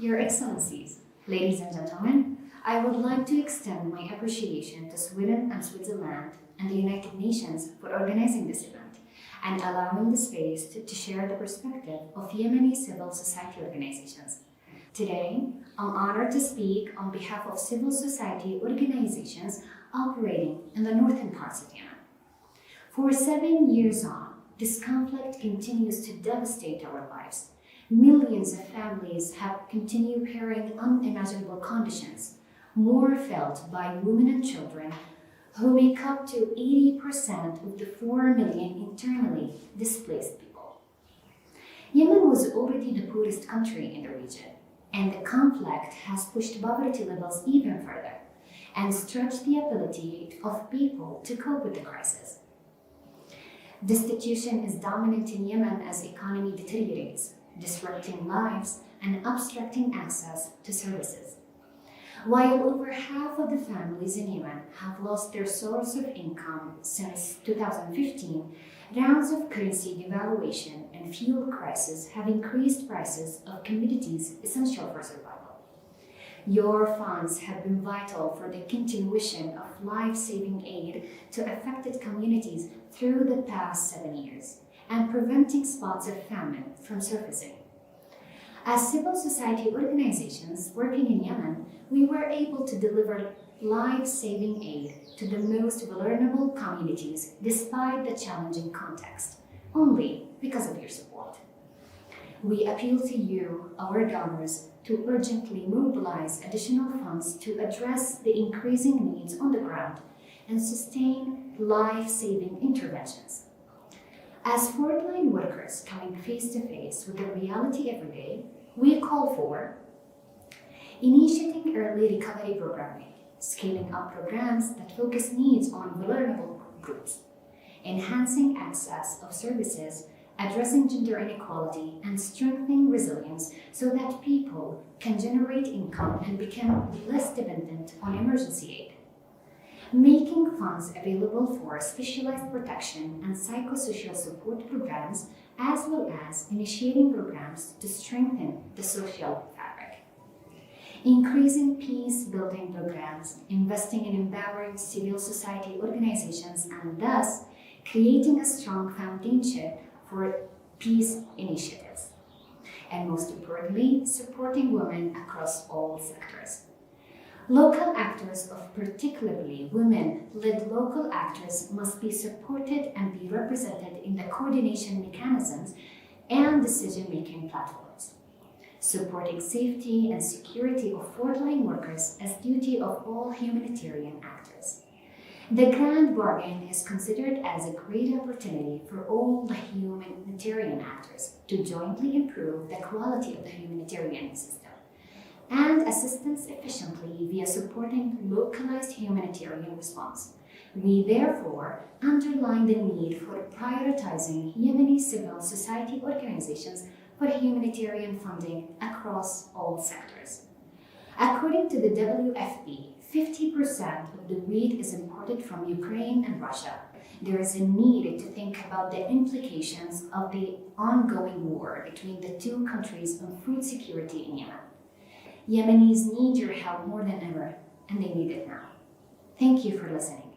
Your Excellencies, ladies and gentlemen, I would like to extend my appreciation to Sweden and Switzerland and the United Nations for organizing this event and allowing the space to share the perspective of Yemeni civil society organizations. Today, I'm honored to speak on behalf of civil society organizations operating in the northern parts of Yemen. For 7 years on, this conflict continues to devastate our lives. Millions of families have continued bearing unimaginable conditions, more felt by women and children, who make up to 80% of the 4 million internally displaced people. Yemen was already the poorest country in the region, and the conflict has pushed poverty levels even further and stretched the ability of people to cope with the crisis. Destitution is dominant in Yemen as the economy deteriorates, disrupting lives and obstructing access to services. While over half of the families in Yemen have lost their source of income since 2015, rounds of currency devaluation and fuel crisis have increased prices of commodities essential for survival. Your funds have been vital for the continuation of life-saving aid to affected communities through the past 7 years and preventing spots of famine from surfacing. As civil society organizations working in Yemen, we were able to deliver life-saving aid to the most vulnerable communities despite the challenging context, only because of your support. We appeal to you, our donors, to urgently mobilize additional funds to address the increasing needs on the ground and sustain life-saving interventions. As frontline workers coming face to face with the reality every day, we call for initiating early recovery programming, scaling up programs that focus needs on vulnerable groups, enhancing access of services, addressing gender inequality, and strengthening resilience so that people can generate income and become less dependent on emergency aid. Making funds available for specialized protection and psychosocial support programs, as well as initiating programs to strengthen the social fabric. Increasing peace-building programs, investing in empowering civil society organizations, and thus creating a strong foundation for peace initiatives. And most importantly, supporting women across all sectors. Local actors, of particularly women-led local actors, must be supported and be represented in the coordination mechanisms and decision-making platforms. Supporting safety and security of frontline workers as duty of all humanitarian actors. The grand bargain is considered as a great opportunity for all the humanitarian actors to jointly improve the quality of the humanitarian system and assistance efficiently via supporting localized humanitarian response. We therefore underline the need for prioritizing Yemeni civil society organizations for humanitarian funding across all sectors. According to the WFP, 50% of the wheat is imported from Ukraine and Russia. There is a need to think about the implications of the ongoing war between the two countries on food security in Yemen. Yemenis need your help more than ever, and they need it now. Thank you for listening.